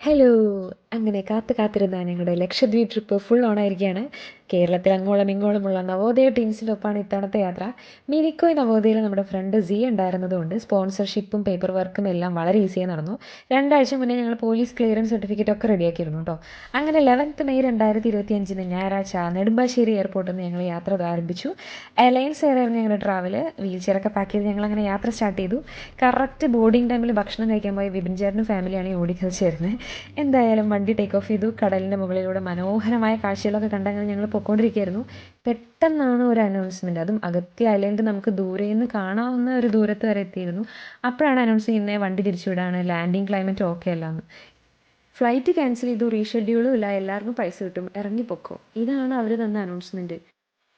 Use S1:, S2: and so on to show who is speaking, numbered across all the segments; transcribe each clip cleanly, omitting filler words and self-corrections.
S1: Hello! അങ്ങനെ കാത്തിരുന്ന ഞങ്ങളുടെ ലക്ഷദ്വീപ് ട്രിപ്പ് ഫുൾ ഓണായിരിക്കുകയാണ്. കേരളത്തിൽ അങ്ങോളം ഇങ്ങോളമുള്ള നവോദയ ടീംസിനൊപ്പമാണ് ഇത്തവണത്തെ യാത്ര. മിനിക്കോയ് നവോദയയിൽ നമ്മുടെ ഫ്രണ്ട് സി ഉണ്ടായിരുന്നതുകൊണ്ട് സ്പോൺസർഷിപ്പും പേപ്പർ വർക്കും എല്ലാം വളരെ ഈസിയായി നടന്നു. 2 ആഴ്ച മുന്നേ ഞങ്ങൾ പോലീസ് ക്ലിയറൻസ് സർട്ടിഫിക്കറ്റ് ഒക്കെ റെഡിയാക്കിയിരുന്നു കേട്ടോ. അങ്ങനെ 11th May 2025 ഞായറാഴ്ച നെടുമ്പാശ്ശേരി എയർപോർട്ടിൽ നിന്ന് ഞങ്ങൾ യാത്ര ആരംഭിച്ചു. അലയൻസ് എയർ ആയിരുന്നു ഞങ്ങളുടെ ട്രാവൽ. വീൽ ചെയറൊക്കെ പാക്ക് ചെയ്ത് ഞങ്ങളങ്ങനെ യാത്ര സ്റ്റാർട്ട് ചെയ്തു. കറക്റ്റ് ബോർഡിംഗ് ടൈമിൽ ഭക്ഷണം കഴിക്കാൻ പോയ വിപിൻ ചേട്ടനും ഫാമിലിയാണ് ഈ ഓടിക്കളിച്ചായിരുന്നത്. എന്തായാലും വണ്ടി ടേക്ക് ഓഫ് ചെയ്തു. കടലിൻ്റെ മുകളിലൂടെ മനോഹരമായ കാഴ്ചകളൊക്കെ കണ്ടങ്ങനെ ഞങ്ങൾ പൊയ്ക്കൊണ്ടിരിക്കുകയായിരുന്നു. പെട്ടെന്നാണ് ഒരു അനൗൺസ്മെൻറ്റ്, അതും അഗത്തി ഐലൻഡ് നമുക്ക് ദൂരെ നിന്ന് കാണാവുന്ന ഒരു ദൂരത്ത് വരെ എത്തിയിരുന്നു. അപ്പോഴാണ് അനൗൺസ് ചെയ്യുന്നത് വണ്ടി തിരിച്ചുവിടാണ്, ലാൻഡിങ് ക്ലൈമറ്റ് ഓക്കെ അല്ല എന്ന്. ഫ്ലൈറ്റ് ക്യാൻസൽ ചെയ്തു, റീഷെഡ്യൂളും ഇല്ല, എല്ലാവർക്കും പൈസ കിട്ടും, ഇറങ്ങിപ്പോക്കോ. ഇതാണ് അവർ തന്ന അനൗൺസ്മെൻറ്റ്.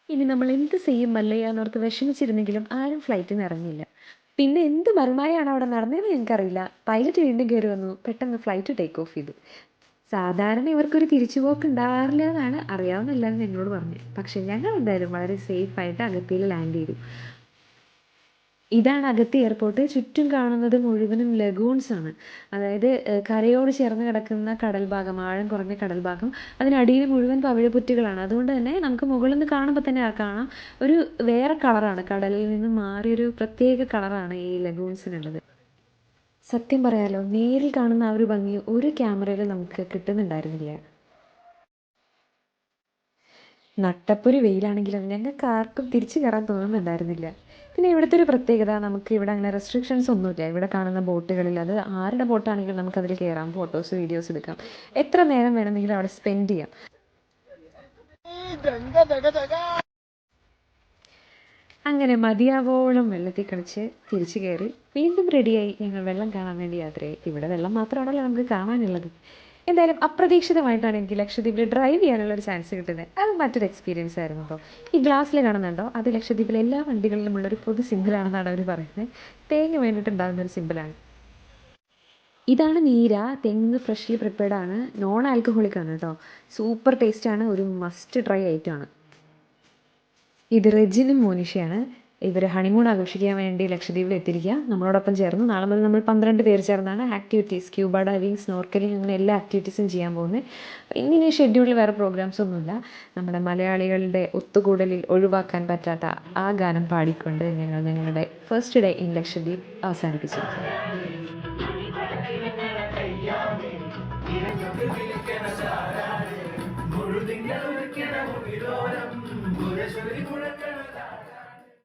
S1: ഇനി നമ്മൾ എന്ത് ചെയ്യും മല്ലയ്യ എന്നോർത്ത് വിഷമിച്ചിരുന്നെങ്കിലും ആരും ഫ്ലൈറ്റിൽ നിന്ന് ഇറങ്ങിയില്ല. പിന്നെ എന്ത് മറിമായാണ് അവിടെ നടന്നതെന്ന് ഞങ്ങൾക്കറിയില്ല. പൈലറ്റ് വീണ്ടും കയറി വന്നു, പെട്ടെന്ന് ഫ്ലൈറ്റ് ടേക്ക് ഓഫ് ചെയ്തു. സാധാരണ ഇവർക്കൊരു തിരിച്ചുപോക്ക് ഉണ്ടാവാറില്ല എന്നാണ് അറിയാവുന്ന എല്ലാവരും ഞങ്ങളോട് പറഞ്ഞത്. പക്ഷേ ഞങ്ങൾ എന്തായാലും വളരെ സേഫായിട്ട് അഗത്തിയിൽ ലാൻഡ് ചെയ്തു. ഇതാണ് അഗത്തി എയർപോർട്ട്. ചുറ്റും കാണുന്നത് മുഴുവനും ലഗൂൺസ് ആണ്. അതായത് കരയോട് ചേർന്ന് കിടക്കുന്ന കടൽ ഭാഗം, ആഴം കുറഞ്ഞ കടൽ ഭാഗം. അതിനടിയിൽ മുഴുവൻ പവിഴപ്പുറ്റുകളാണ്. അതുകൊണ്ട് തന്നെ നമുക്ക് മുകളിൽ നിന്ന് കാണുമ്പോൾ തന്നെ കാണാം, ഒരു വേറെ കളറാണ്, കടലിൽ നിന്ന് മാറിയൊരു പ്രത്യേക കളറാണ് ഈ ലഗൂൺസിനുള്ളത്. സത്യം പറയാലോ, നേരിൽ കാണുന്ന ആ ഒരു ഭംഗി ഒരു ക്യാമറയിൽ നമുക്ക് കിട്ടുന്നുണ്ടായിരുന്നില്ല. നട്ടപ്പൊരു വെയിലാണെങ്കിലും ഞങ്ങൾക്ക് ആർക്കും തിരിച്ചു കയറാൻ തോന്നുന്നുണ്ടായിരുന്നില്ല. പിന്നെ ഇവിടുത്തെ ഒരു പ്രത്യേകത, നമുക്ക് ഇവിടെ അങ്ങനെ റെസ്ട്രിക്ഷൻസ് ഒന്നുമില്ല. ഇവിടെ കാണുന്ന ബോട്ടുകളിൽ, അത് ആരുടെ ബോട്ടാണെങ്കിലും നമുക്കതിൽ കയറാം, ഫോട്ടോസ് വീഡിയോസ് എടുക്കാം, എത്ര നേരം വേണമെങ്കിലും അവിടെ സ്പെൻഡ് ചെയ്യാം. അങ്ങനെ മതിയാവോളം വെള്ളത്തിൽ കളിച്ച് തിരിച്ചു കയറി വീണ്ടും റെഡിയായി ഞങ്ങൾ വെള്ളം കാണാൻ വേണ്ടി യാത്രയായി. ഇവിടെ വെള്ളം മാത്രമാണല്ലോ നമുക്ക് കാണാനുള്ളത്. എന്തായാലും അപ്രതീക്ഷിതമായിട്ടാണ് എനിക്ക് ലക്ഷദ്വീപിൽ ഡ്രൈവ് ചെയ്യാനുള്ളൊരു ചാൻസ് കിട്ടുന്നത്. അത് മറ്റൊരു എക്സ്പീരിയൻസ് ആയിരുന്നു കേട്ടോ. ഈ ഗ്ലാസ്സിൽ കാണുന്നുണ്ടോ, അത് ലക്ഷദ്വീപിലെ എല്ലാ വണ്ടികളിലുമുള്ളൊരു പൊതു സിമ്പിളാണെന്നാണ് അവർ പറയുന്നത്. തേങ്ങ വേണ്ടിയിട്ടുണ്ടാകുന്നൊരു സിമ്പിളാണ്. ഇതാണ് നീര. തെങ്ങ് ഫ്രഷ്ലി പ്രിപ്പയർഡ് ആണ്, നോൺ ആൽക്കഹോളിക് ആണ് കേട്ടോ. സൂപ്പർ ടേസ്റ്റാണ്, ഒരു മസ്റ്റ് ട്രൈ ഐറ്റമാണ്. ഇത് റെജിനും മോനിഷയാണ്. ഇവർ ഹണിമൂൺ ആഘോഷിക്കാൻ വേണ്ടി ലക്ഷദ്വീപിൽ എത്തിയിരിക്കുക. നമ്മളോടൊപ്പം ചേർന്ന് നാളെ മുതൽ നമ്മൾ 12 പേര് ചേർന്നാണ് ആക്ടിവിറ്റീസ്, സ്ക്യൂബ ഡൈവിങ്, സ്നോർക്കലിങ്, അങ്ങനെ എല്ലാ ആക്ടിവിറ്റീസും ചെയ്യാൻ പോകുന്നത്. ഇനി ഷെഡ്യൂളിൽ വേറെ പ്രോഗ്രാംസ് ഒന്നുമില്ല. നമ്മുടെ മലയാളികളുടെ ഒത്തുകൂടലിൽ ഒഴിവാക്കാൻ പറ്റാത്ത ആ ഗാനം പാടിക്കൊണ്ട് ഞങ്ങൾ ഞങ്ങളുടെ ഫസ്റ്റ് ഡേ ഇൻ ലക്ഷദ്വീപ് അവസാനിപ്പിച്ചിരിക്കുന്നു. മുഴുതിങ്ങൾ